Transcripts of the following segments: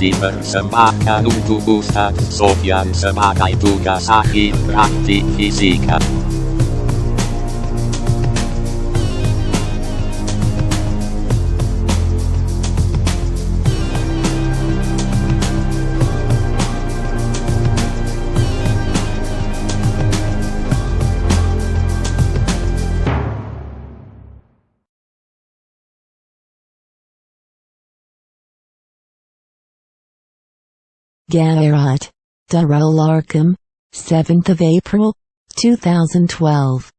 dipersembahkan untuk Ustadz Sofyan sebagai tugas akhir praktik fisika. Garrett, Darrell Arkham, 7th of April, 2012.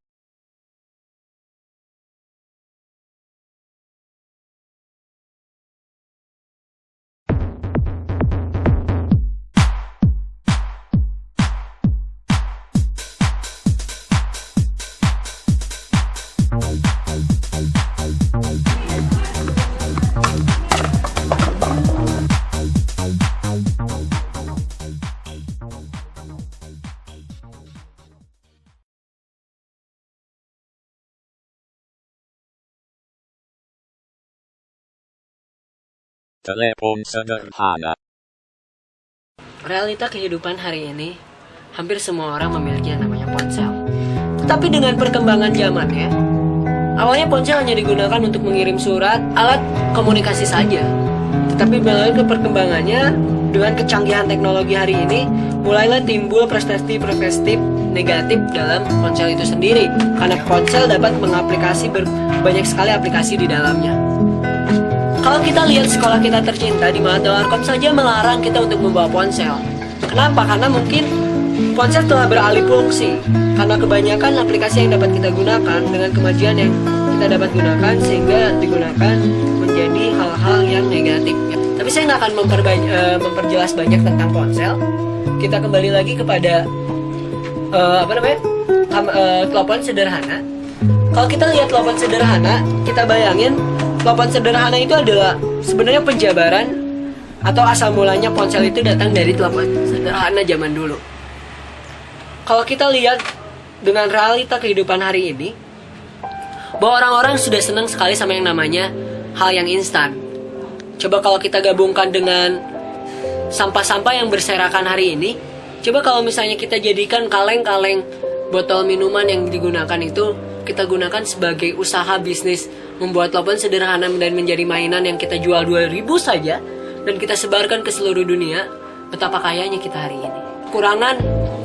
Telepon sederhana. Realita kehidupan hari ini, hampir semua orang memiliki yang namanya ponsel. Tetapi dengan perkembangan zamannya, awalnya ponsel hanya digunakan untuk mengirim surat, alat komunikasi saja. Tetapi melalui perkembangannya, dengan kecanggihan teknologi hari ini, mulailah timbul prestasi negatif dalam ponsel itu sendiri. Karena ponsel dapat mengaplikasi banyak sekali aplikasi di dalamnya. Kalau kita lihat sekolah kita tercinta di mana Darkom saja melarang kita untuk membawa ponsel. Kenapa? Karena mungkin ponsel telah beralih fungsi. Karena kebanyakan aplikasi yang dapat kita gunakan dengan kemajuan yang kita dapat gunakan sehingga digunakan menjadi hal-hal yang negatif. Tapi saya nggak akan memperjelas banyak tentang ponsel. Kita kembali lagi kepada telepon sederhana. Kalau kita lihat telepon sederhana, kita bayangin telepon sederhana itu adalah sebenarnya penjabaran atau asal mulanya ponsel itu datang dari telepon sederhana zaman dulu. Kalau kita lihat dengan realita kehidupan hari ini, bahwa orang-orang sudah senang sekali sama yang namanya hal yang instan. Coba kalau kita gabungkan dengan sampah-sampah yang berserakan hari ini, coba kalau misalnya kita jadikan kaleng-kaleng botol minuman yang digunakan itu kita gunakan sebagai usaha bisnis, membuat telepon sederhana dan menjadi mainan yang kita jual 2.000 saja dan kita sebarkan ke seluruh dunia, betapa kayanya kita hari ini.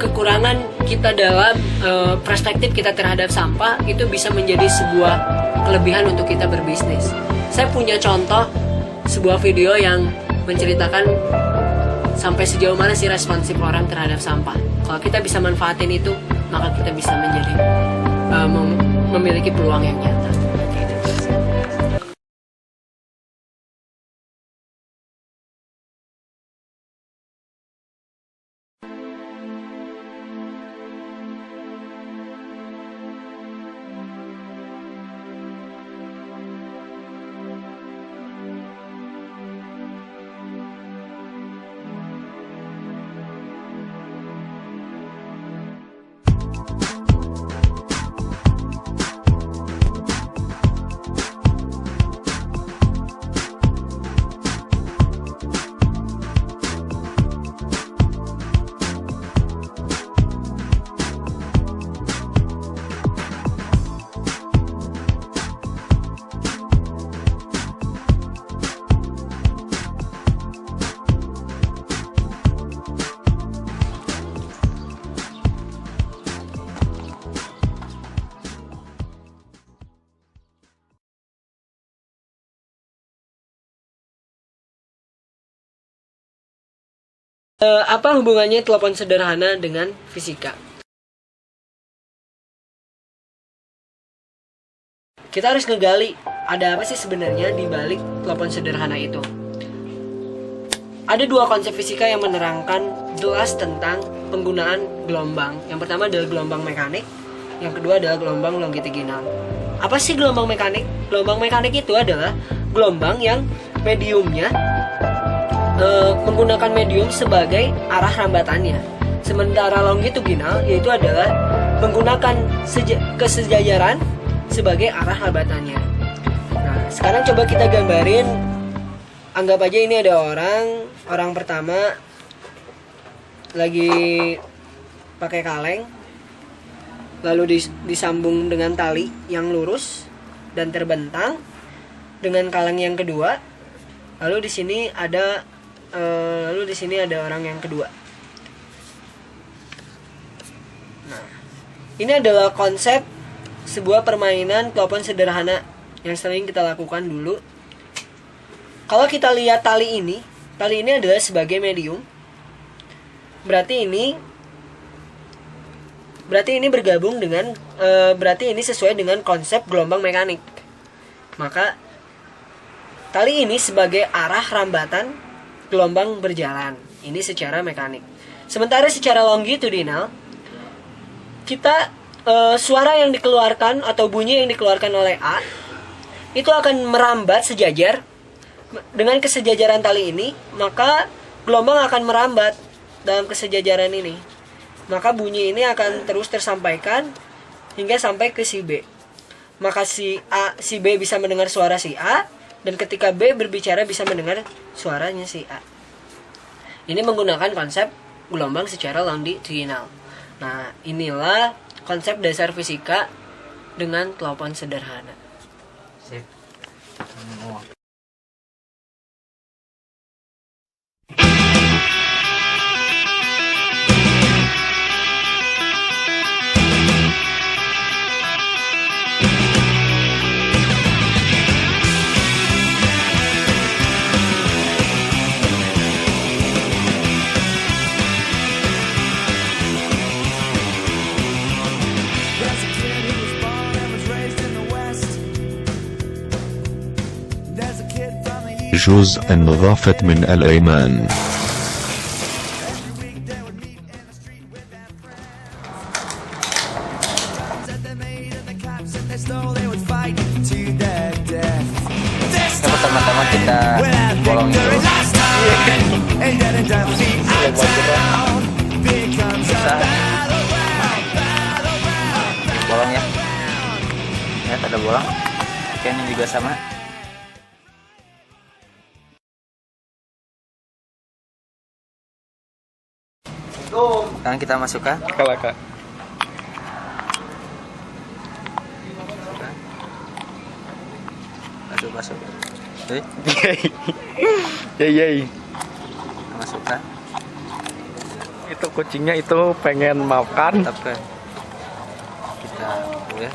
Kekurangan kita dalam perspektif kita terhadap sampah itu bisa menjadi sebuah kelebihan untuk kita berbisnis. Saya punya contoh sebuah video yang menceritakan sampai sejauh mana sih responsif orang terhadap sampah. Kalau kita bisa manfaatin itu, maka kita bisa menjadi memiliki peluang yang nyata. Apa hubungannya telepon sederhana dengan fisika? Kita harus ngegali ada apa sih sebenarnya di balik telepon sederhana itu. Ada dua konsep fisika yang menerangkan jelas tentang penggunaan gelombang. Yang pertama adalah gelombang mekanik, yang kedua adalah gelombang longitudinal. Apa sih gelombang mekanik? Gelombang mekanik itu adalah gelombang yang mediumnya menggunakan medium sebagai arah rambatannya. Sementara longitudinal yaitu adalah menggunakan kesejajaran sebagai arah rambatannya. Nah, sekarang coba kita gambarin. Anggap aja ini ada orang orang pertama lagi pakai kaleng, lalu disambung dengan tali yang lurus dan terbentang dengan kaleng yang kedua. Lalu di sini ada orang yang kedua. Nah, ini adalah konsep sebuah permainan telepon sederhana yang sering kita lakukan dulu. Kalau kita lihat tali ini adalah sebagai medium. Berarti ini bergabung dengan berarti ini sesuai dengan konsep gelombang mekanik. Maka tali ini sebagai arah rambatan gelombang berjalan. Ini secara mekanik. Sementara secara longitudinal, kita suara yang dikeluarkan atau bunyi yang dikeluarkan oleh A itu akan merambat sejajar dengan kesejajaran tali ini. Maka gelombang akan merambat dalam kesejajaran ini. Maka bunyi ini akan terus tersampaikan hingga sampai ke si B. Maka si B bisa mendengar suara si A, dan ketika B berbicara bisa mendengar suaranya si A. Ini menggunakan konsep gelombang secara longitudinal. Nah, inilah konsep dasar fisika dengan telepon sederhana. Sip. جزء نظافة من الأيمان. Pertama-tama kita bolong dulu. Bisa. Bolong ya. Lihat ada bolong. Kayaknya juga sama. Sekarang kita masukkan Kalaka. Masuk. Yey. Masukkan. Itu kucingnya itu pengen makan. Tapi kita ya.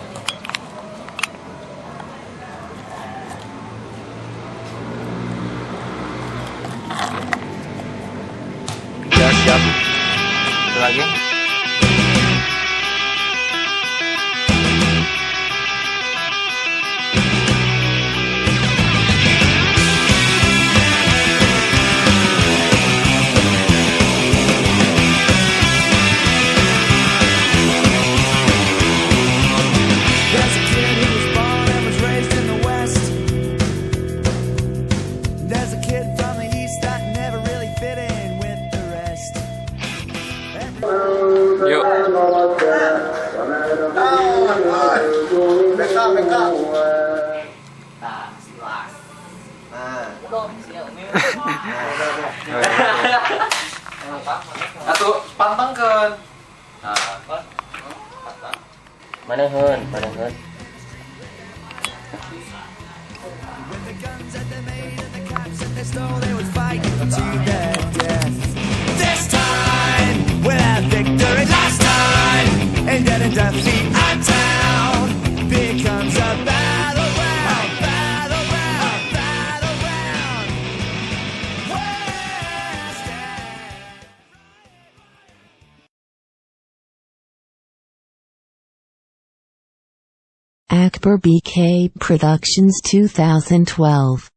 Ya siap. Itu lagi. Yuk. Atuh pantangkeun. Manaheun. This time, without victory last time, and then in defeat, our town becomes a battleground. West End. Akbar BK Productions 2012